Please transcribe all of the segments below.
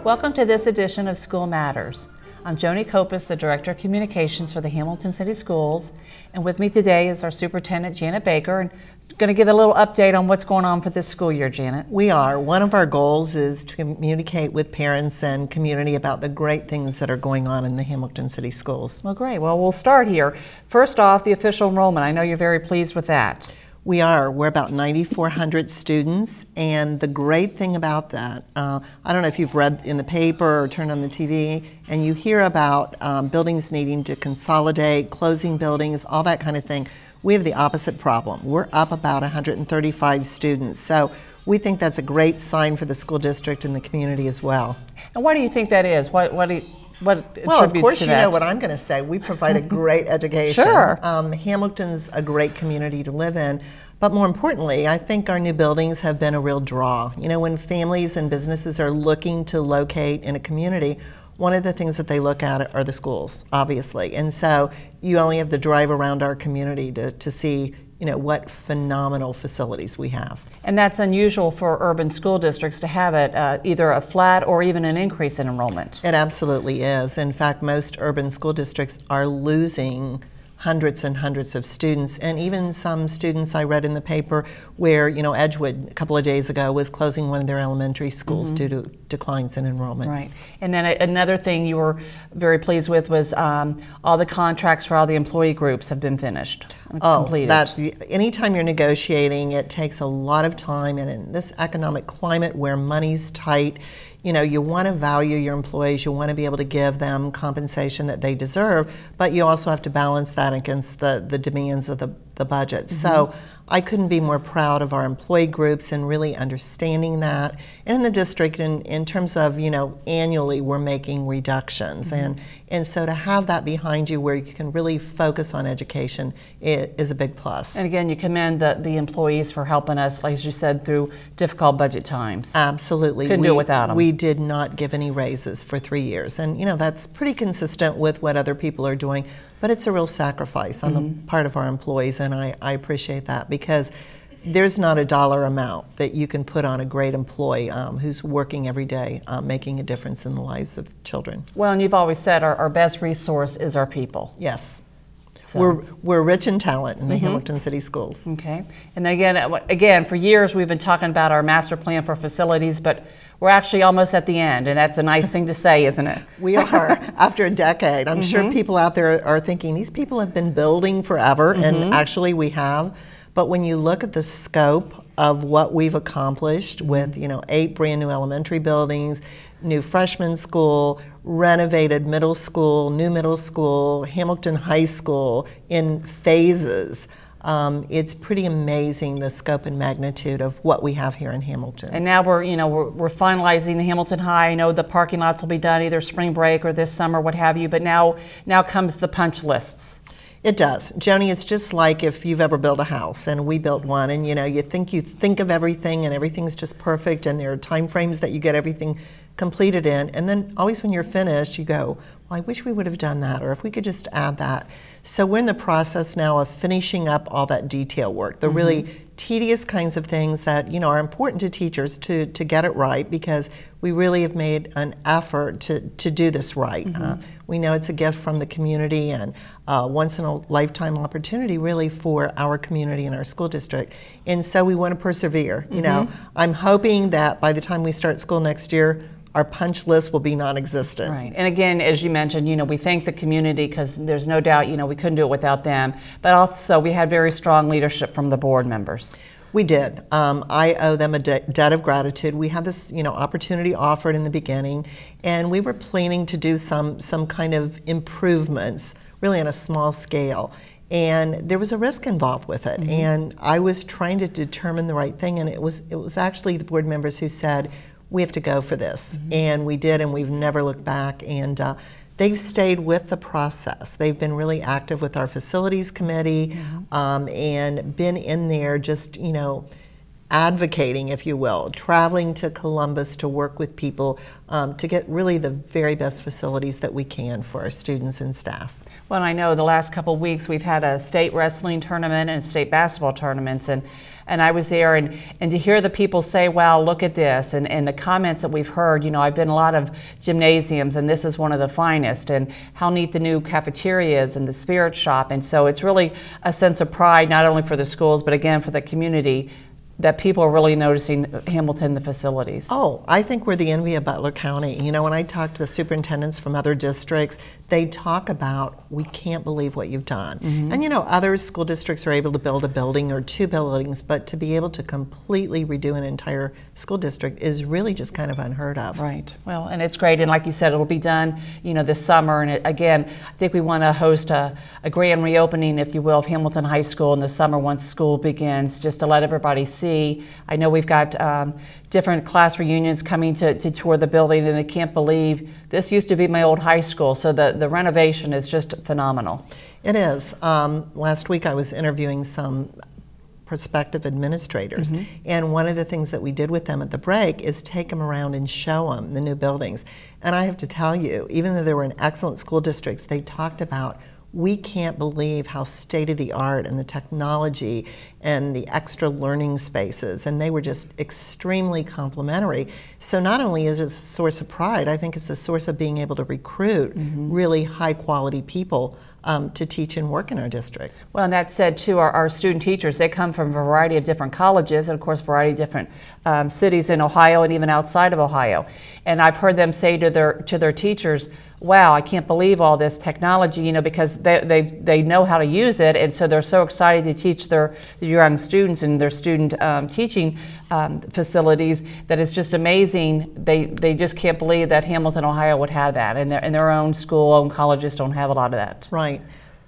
Welcome to this edition of School Matters. I'm Joni Kopis, the Director of Communications for the Hamilton City Schools, and with me today is our Superintendent, Janet Baker, and going to give a little update on what's going on for this school year, Janet. We are. One of our goals is to communicate with parents and community about the great things that are going on in the Hamilton City Schools. Well, great. Well, we'll start here. First off, the official enrollment. I know you're very pleased with that. We are. We're about 9,400 students, and the great thing about that, I don't know if you've read in the paper or turned on the TV, and you hear about buildings needing to consolidate, closing buildings, all that kind of thing. We have the opposite problem. We're up about 135 students, so we think that's a great sign for the school district and the community as well. And why do you think that is? What well, of course, you know what I'm going to say. We provide a great education. Sure. Hamilton's a great community to live in, but more importantly, I think our new buildings have been a real draw. You know, when families and businesses are looking to locate in a community, one of the things that they look at are the schools, obviously. And so you only have to drive around our community to see, you know, what phenomenal facilities we have. And that's unusual for urban school districts to have it either a flat or even an increase in enrollment. It absolutely is. In fact, most urban school districts are losing hundreds and hundreds of students, and even some students I read in the paper where, you know, Edgewood a couple of days ago was closing one of their elementary schools due to declines in enrollment. Right. And then another thing you were very pleased with was all the contracts for all the employee groups have been finished, completed. That's, anytime you're negotiating, it takes a lot of time, and in this economic climate where money's tight, you know, you want to value your employees, you want to be able to give them compensation that they deserve, but you also have to balance that against the demands of the budget. So I couldn't be more proud of our employee groups and really understanding that. And in the district, in terms of, you know, annually we're making reductions. And so to have that behind you where you can really focus on education is a big plus. And again, you commend the employees for helping us, like you said, through difficult budget times. Absolutely. Couldn't do it without them. We did not give any raises for 3 years. And, you know, that's pretty consistent with what other people are doing. But it's a real sacrifice on the part of our employees, and I appreciate that, because there's not a dollar amount that you can put on a great employee who's working every day, making a difference in the lives of children. Well, and you've always said our best resource is our people. Yes. So. We're rich in talent in the Hamilton City Schools. Okay. And again, for years we've been talking about our master plan for facilities, but we're actually almost at the end, and that's a nice thing to say, isn't it? We are, after a decade. I'm sure people out there are thinking, these people have been building forever, and actually we have. But when you look at the scope of what we've accomplished with, you know, 8 brand new elementary buildings, new freshman school, renovated middle school, new middle school, Hamilton High School in phases, it's pretty amazing the scope and magnitude of what we have here in Hamilton. And now we're finalizing the Hamilton High. I know the parking lots will be done either spring break or this summer, what have you, but now comes the punch lists. It does. Joni, it's just like if you've ever built a house, and we built one, and you know, you think of everything and everything's just perfect, and there are time frames that you get everything completed in, and then always when you're finished you go, well, I wish we would have done that, or if we could just add that. So we're in the process now of finishing up all that detail work, the really tedious kinds of things that, you know, are important to teachers to get it right, because we really have made an effort to do this right. We know it's a gift from the community, and once in a lifetime opportunity really for our community and our school district, and so we want to persevere. You know, I'm hoping that by the time we start school next year, our punch list will be non-existent. Right, and again, as you mentioned, you know, we thank the community, because there's no doubt, you know, we couldn't do it without them, but also we had very strong leadership from the board members. We did. I owe them a debt of gratitude. We had this, you know, opportunity offered in the beginning, and we were planning to do some kind of improvements, really on a small scale. And there was a risk involved with it, and I was trying to determine the right thing, and it was actually the board members who said, we have to go for this, and we did, and we've never looked back. And they've stayed with the process. They've been really active with our facilities committee, and been in there just, you know, advocating, if you will, traveling to Columbus to work with people to get really the very best facilities that we can for our students and staff. Well, I know the last couple of weeks we've had a state wrestling tournament and state basketball tournaments, and I was there, and to hear the people say, wow, look at this, and the comments that we've heard, you know, I've been in a lot of gymnasiums, and this is one of the finest, and how neat the new cafeteria is and the spirit shop, and so it's really a sense of pride, not only for the schools, but again for the community, that people are really noticing Hamilton, the facilities. Oh, I think we're the envy of Butler County. You know, when I talk to the superintendents from other districts, they talk about, we can't believe what you've done. And you know, other school districts are able to build a building or 2 buildings, but to be able to completely redo an entire school district is really just kind of unheard of. Right. Well, and it's great, and like you said, it'll be done, you know, this summer, and again, I think we want to host a grand reopening, if you will, of Hamilton High School in the summer once school begins, just to let everybody see. I know we've got different class reunions coming to tour the building, and they can't believe this used to be my old high school, so the renovation is just phenomenal. It is. Last week I was interviewing some prospective administrators, and one of the things that we did with them at the break is take them around and show them the new buildings. And I have to tell you, even though they were in excellent school districts, they talked about, we can't believe how state-of-the-art and the technology and the extra learning spaces, and they were just extremely complimentary. So not only is it a source of pride, I think it's a source of being able to recruit really high-quality people to teach and work in our district. Well, and that said, too, our student teachers, they come from a variety of different colleges and, of course, a variety of different cities in Ohio and even outside of Ohio. And I've heard them say to their teachers, wow, I can't believe all this technology, you know, because they know how to use it, and so they're so excited to teach their young students and their student teaching facilities that it's just amazing. They just can't believe that Hamilton, Ohio would have that, and their own school, own colleges don't have a lot of that. Right.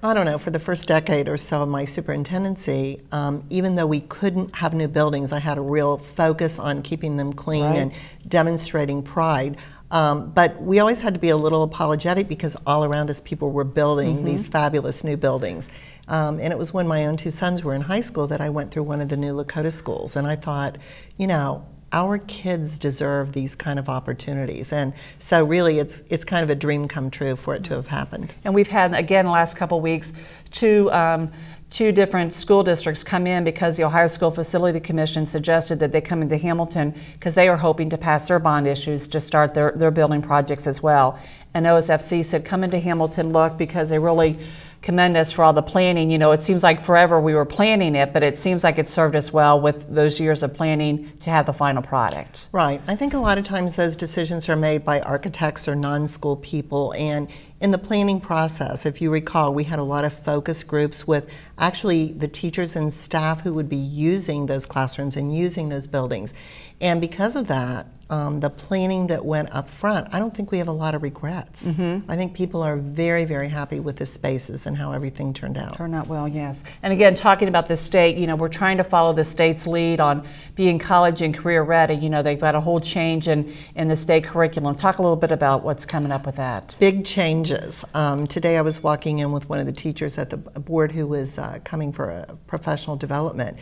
I don't know, for the first decade or so of my superintendency, even though we couldn't have new buildings, I had a real focus on keeping them clean and demonstrating pride. But we always had to be a little apologetic because all around us people were building these fabulous new buildings. And it was when my own 2 sons were in high school that I went through one of the new Lakota schools, and I thought, you know, our kids deserve these kind of opportunities, and so really it's kind of a dream come true for it to have happened. And we've had, again, the last couple of weeks, two different school districts come in because the Ohio School Facility Commission suggested that they come into Hamilton because they are hoping to pass their bond issues to start their building projects as well. And OSFC said, come into Hamilton, look, because they really commend us for all the planning. You know, it seems like forever we were planning it, but it seems like it served us well with those years of planning to have the final product. Right. I think a lot of times those decisions are made by architects or non-school people, and in the planning process, if you recall, we had a lot of focus groups with actually the teachers and staff who would be using those classrooms and using those buildings. And because of that, the planning that went up front, I don't think we have a lot of regrets. I think people are very, very happy with the spaces and how everything turned out. Turned out well, yes. And again, talking about the state, you know, we're trying to follow the state's lead on being college and career ready. You know, they've got a whole change in the state curriculum. Talk a little bit about what's coming up with that. Big changes. Today I was walking in with one of the teachers at the board who was coming for a professional development,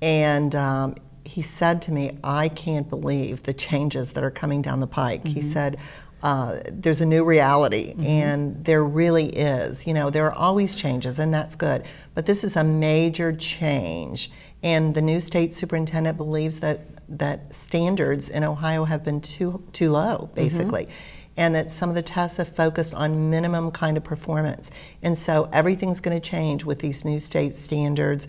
and he said to me, I can't believe the changes that are coming down the pike. He said, there's a new reality, and there really is. You know, there are always changes, and that's good, but this is a major change, and the new state superintendent believes that standards in Ohio have been too low, basically. And that some of the tests have focused on minimum kind of performance. And so everything's going to change with these new state standards.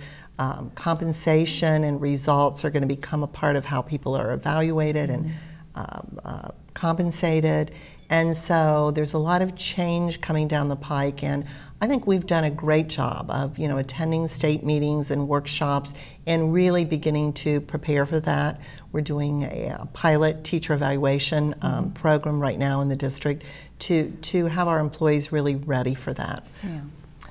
Compensation and results are going to become a part of how people are evaluated and compensated. And so there's a lot of change coming down the pike, and I think we've done a great job of, you know, attending state meetings and workshops and really beginning to prepare for that. We're doing a pilot teacher evaluation program right now in the district to have our employees really ready for that. Yeah.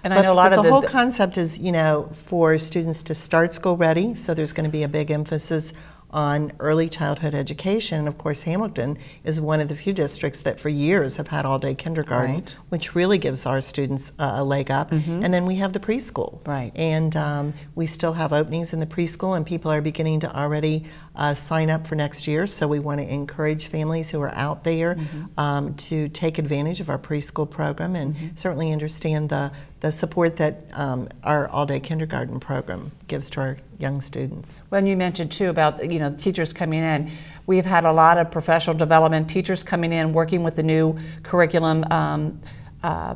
And I know a lot of the whole concept is, you know, for students to start school ready, so there's going to be a big emphasis on early childhood education. And of course, Hamilton is one of the few districts that for years have had all-day kindergarten, Right. which really gives our students a leg up. And then we have the preschool. Right. And we still have openings in the preschool, and people are beginning to already sign up for next year. So we want to encourage families who are out there to take advantage of our preschool program, and certainly understand the support that our all-day kindergarten program gives to our young students. When you mentioned too about teachers coming in, we've had a lot of professional development teachers coming in, working with the new curriculum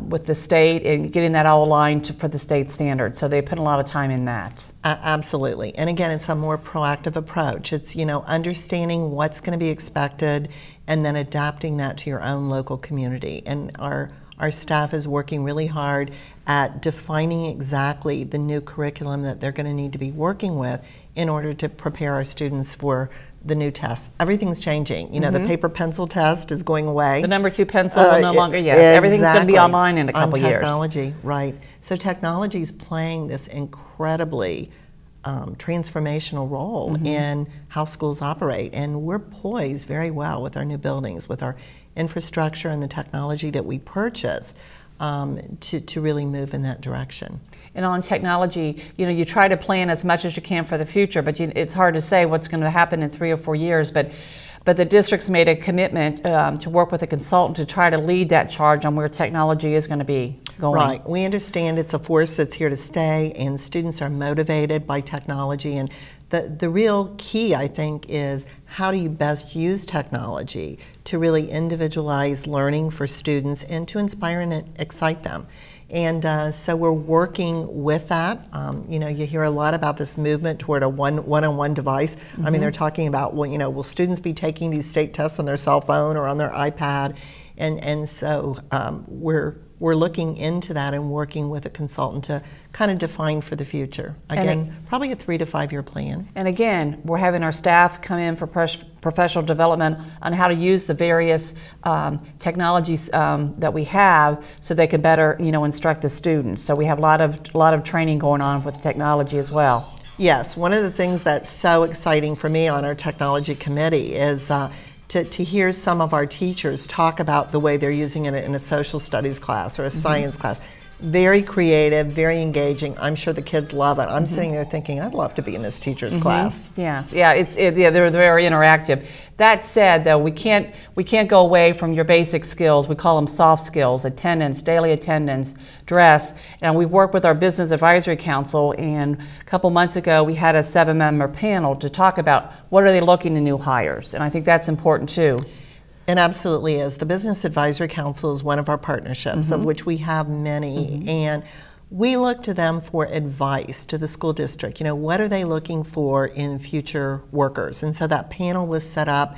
with the state and getting that all aligned for the state standards. So they put a lot of time in that. Absolutely. And again, it's a more proactive approach. It's understanding what's going to be expected and then adapting that to your own local community. And our staff is working really hard at defining exactly the new curriculum that they're going to need to be working with in order to prepare our students for the new tests. Everything's changing. The paper pencil test is going away. The number 2 pencil will no longer, yes. Everything's going to be online in a couple years. Technology, right. So technology is playing this incredibly transformational role in how schools operate. And we're poised very well with our new buildings, with our infrastructure and the technology that we purchase to really move in that direction. And on technology, you try to plan as much as you can for the future, but it's hard to say what's going to happen in 3 or 4 years. But the district's made a commitment to work with a consultant to try to lead that charge on where technology is going to be going. Right. We understand it's a force that's here to stay, and students are motivated by technology. And the real key, I think, is how do you best use technology to really individualize learning for students and to inspire and excite them. And so we're working with that. You hear a lot about this movement toward a one-on-one device. I mean, they're talking about, will students be taking these state tests on their cell phone or on their iPad? And so we're looking into that and working with a consultant to kind of define for the future. Again, probably a 3 to 5 year plan. And again, we're having our staff come in for professional development on how to use the various technologies that we have so they can better, instruct the students. So we have a lot of training going on with technology as well. Yes, one of the things that's so exciting for me on our technology committee is to hear some of our teachers talk about the way they're using it in a social studies class or a science class. Very creative, very engaging. I'm sure the kids love it. I'm sitting there thinking, I'd love to be in this teacher's class. Yeah, they're very interactive. That said, though, we can't go away from your basic skills. We call them soft skills: attendance, daily attendance, dress. And we work with our Business Advisory Council, and a couple months ago we had a 7-member panel to talk about what are they looking in new hires, and I think that's important too. It absolutely is. The Business Advisory Council is one of our partnerships, of which we have many, and we look to them for advice to the school district. What are they looking for in future workers? And so that panel was set up.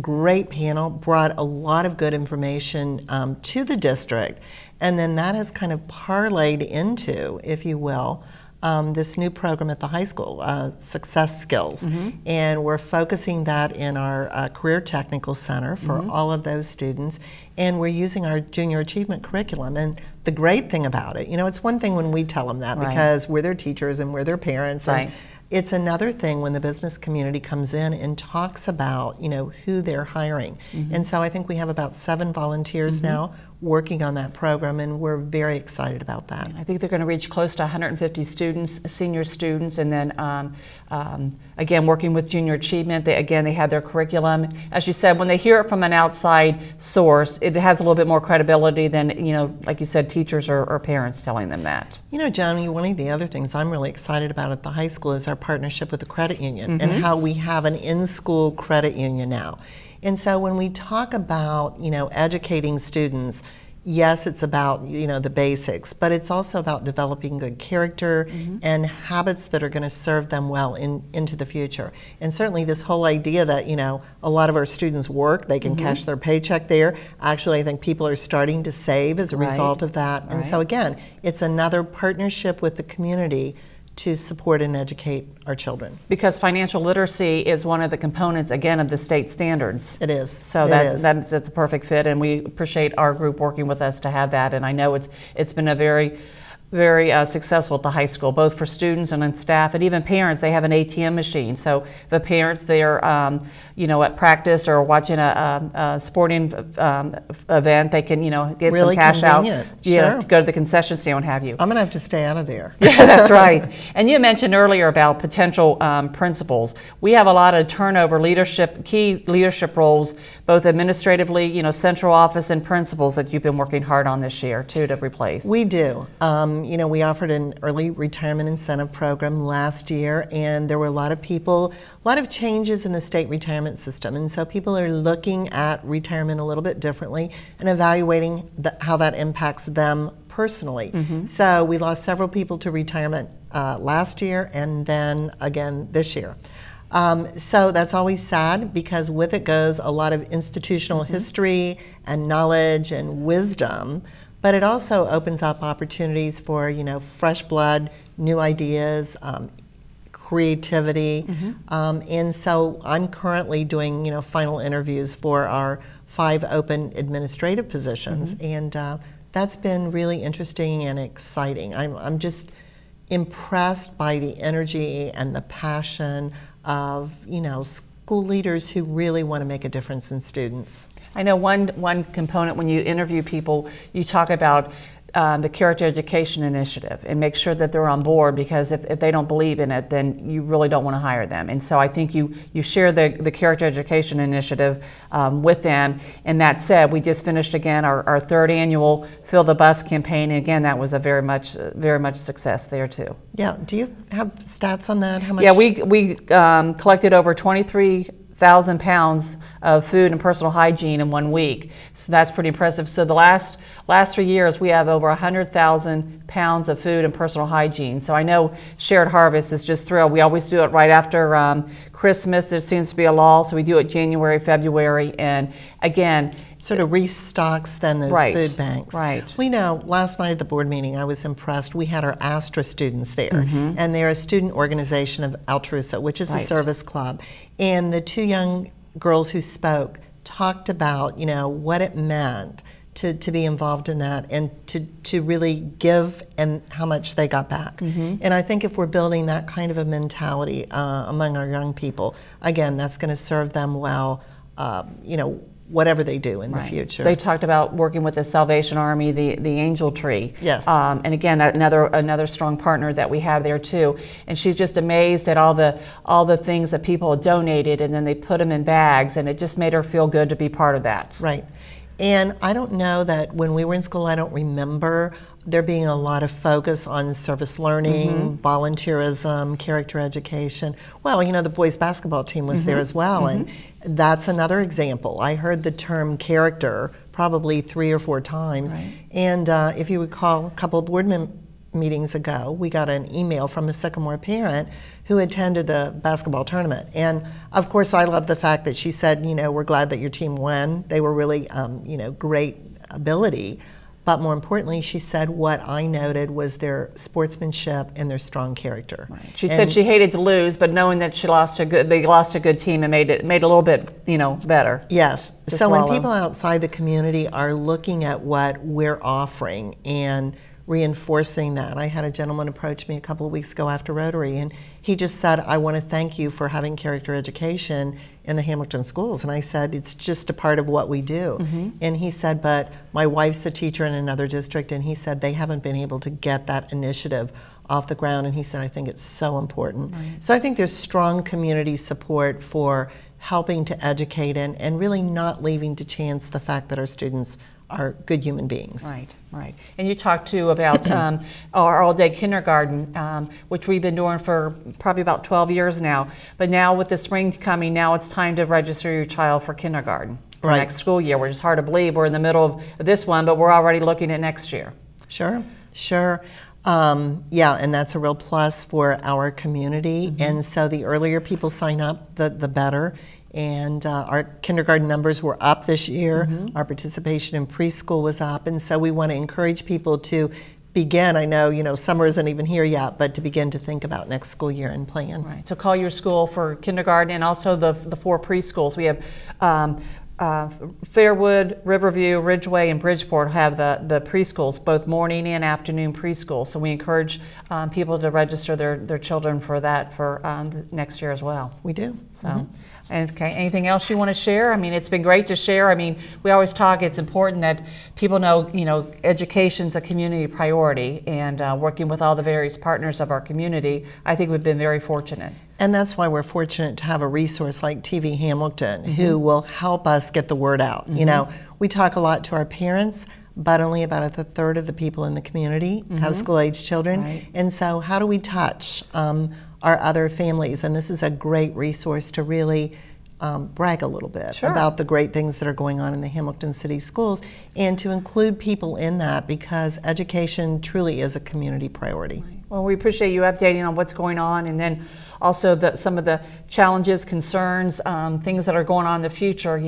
Great panel, brought a lot of good information to the district, and then that has kind of parlayed into, if you will, this new program at the high school, Success Skills. And we're focusing that in our Career Technical Center for all of those students. And we're using our Junior Achievement curriculum. And the great thing about it, it's one thing when we tell them that because we're their teachers and we're their parents. And it's another thing when the business community comes in and talks about, who they're hiring. And so I think we have about 7 volunteers now working on that program, and we're very excited about that. I think they're going to reach close to 150 students, senior students, and then again, working with Junior Achievement, they have their curriculum. As you said, when they hear it from an outside source, it has a little bit more credibility than, like you said, teachers or parents telling them that. Johnny, one of the other things I'm really excited about at the high school is our partnership with the credit union and how we have an in-school credit union now. And so when we talk about, educating students, yes, it's about, the basics, but it's also about developing good character and habits that are going to serve them well into the future. And certainly this whole idea that, a lot of our students work, they can cash their paycheck there. Actually, I think people are starting to save as a result of that. And so again, it's another partnership with the community to support and educate our children. Because financial literacy is one of the components, again, of the state standards. It is. So that's a perfect fit, and we appreciate our group working with us to have that. And I know it's been a very very successful at the high school, both for students and staff, and even parents. They have an ATM machine, so the parents, they're at practice or watching a sporting event, they can get really some cash convenient. out, Sure. go to the concession stand, what have you. I'm gonna have to stay out of there. Yeah, that's right. And you mentioned earlier about potential principals. We have a lot of turnover key leadership roles, both administratively, central office and principals that you've been working hard on this year too to replace. We do. We offered an early retirement incentive program last year, and there were a lot of changes in the state retirement system, and so people are looking at retirement a little bit differently and evaluating how that impacts them personally. So we lost several people to retirement last year and then again this year. So that's always sad, because with it goes a lot of institutional history and knowledge and wisdom, but it also opens up opportunities for fresh blood, new ideas, creativity, and so I'm currently doing final interviews for our 5 open administrative positions, and that's been really interesting and exciting. I'm just impressed by the energy and the passion of school leaders who really want to make a difference in students. I know one component when you interview people, you talk about the Character Education Initiative and make sure that they're on board, because if they don't believe in it, then you really don't want to hire them. And so I think you share the Character Education Initiative with them. And that said, we just finished again our 3rd annual Fill the Bus campaign, and again that was a very much success there too. Yeah. Do you have stats on that? How much? Yeah, we collected over 23,000 pounds of food and personal hygiene in 1 week. So that's pretty impressive. So the last 3 years, we have over 100,000 pounds of food and personal hygiene. So I know Shared Harvest is just thrilled. We always do it right after Christmas. There seems to be a lull, so we do it January, February, and again, sort of restocks then those food banks. Right. We know last night at the board meeting, I was impressed. We had our Astra students there, and they're a student organization of Altrusa, which is a service club. And the 2 young girls who spoke talked about what it meant to be involved in that, and to really give and how much they got back. And I think if we're building that kind of a mentality among our young people, again, that's going to serve them well, whatever they do in the future. They talked about working with the Salvation Army, the Angel Tree. Yes. And again, another strong partner that we have there too. And she's just amazed at all the things that people have donated, and then they put them in bags, and it just made her feel good to be part of that. Right. And I don't know that when we were in school, I don't remember there being a lot of focus on service learning, volunteerism, character education. Well, the boys basketball team was there as well, and that's another example. I heard the term character probably 3 or 4 times, and if you recall, a couple of board meetings ago, we got an email from a Sycamore parent who attended the basketball tournament. And of course, I love the fact that she said, we're glad that your team won. They were really, great ability. But more importantly, she said what I noted was their sportsmanship and their strong character. Right. She said she hated to lose, but knowing that they lost a good team, and made it a little bit, better. Yes. So when people outside the community are looking at what we're offering and reinforcing that. I had a gentleman approach me a couple of weeks ago after Rotary, and he just said, I want to thank you for having character education in the Hamilton schools. And I said, it's just a part of what we do. And he said, but my wife's a teacher in another district, and he said they haven't been able to get that initiative off the ground. And he said, I think it's so important. So I think there's strong community support for helping to educate and really not leaving to chance the fact that our students are good human beings. Right. And you talked too about our all-day kindergarten, which we've been doing for probably about 12 years now. But now with the spring coming, now it's time to register your child for kindergarten for next school year, which is hard to believe. We're in the middle of this one, but we're already looking at next year. Sure. Yeah, and that's a real plus for our community. And so the earlier people sign up, the better. And our kindergarten numbers were up this year. Our participation in preschool was up, and so we want to encourage people to begin. I know, summer isn't even here yet, but to begin to think about next school year and plan. Right. So call your school for kindergarten, and also the 4 preschools. We have Fairwood, Riverview, Ridgeway, and Bridgeport have the preschools, both morning and afternoon preschool. So we encourage people to register their children for that for next year as well. We do. So, okay, anything else you want to share? I mean, it's been great to share. I mean, we always talk, it's important that people know, education's a community priority, and working with all the various partners of our community, I think we've been very fortunate. And that's why we're fortunate to have a resource like TV Hamilton who will help us get the word out. We talk a lot to our parents, but only about a third of the people in the community have school-age children. Right. And so how do we touch our other families? And this is a great resource to really brag a little bit about the great things that are going on in the Hamilton City Schools, and to include people in that, because education truly is a community priority. Right. Well, we appreciate you updating on what's going on, and then also some of the challenges, concerns, things that are going on in the future.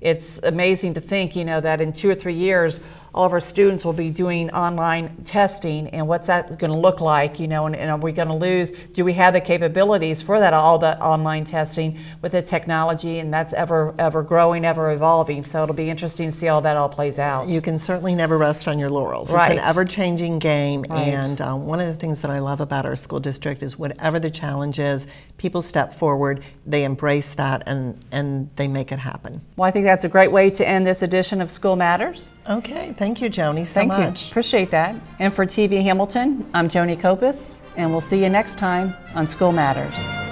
It's amazing to think, that in 2 or 3 years, all of our students will be doing online testing, and what's that going to look like, and are we going to lose, do we have the capabilities for that, all the online testing with the technology, and that's ever growing, ever evolving, so it'll be interesting to see how that all plays out. You can certainly never rest on your laurels. Right. It's an ever-changing game, Right. and one of the things that I love about our school district is whatever the challenge is, people step forward, they embrace that, and they make it happen. Well, I think that's a great way to end this edition of School Matters. Okay, thank you, Joni, so Thank much. you. Appreciate that. And for TV Hamilton, I'm Joni Kopis, and we'll see you next time on School Matters.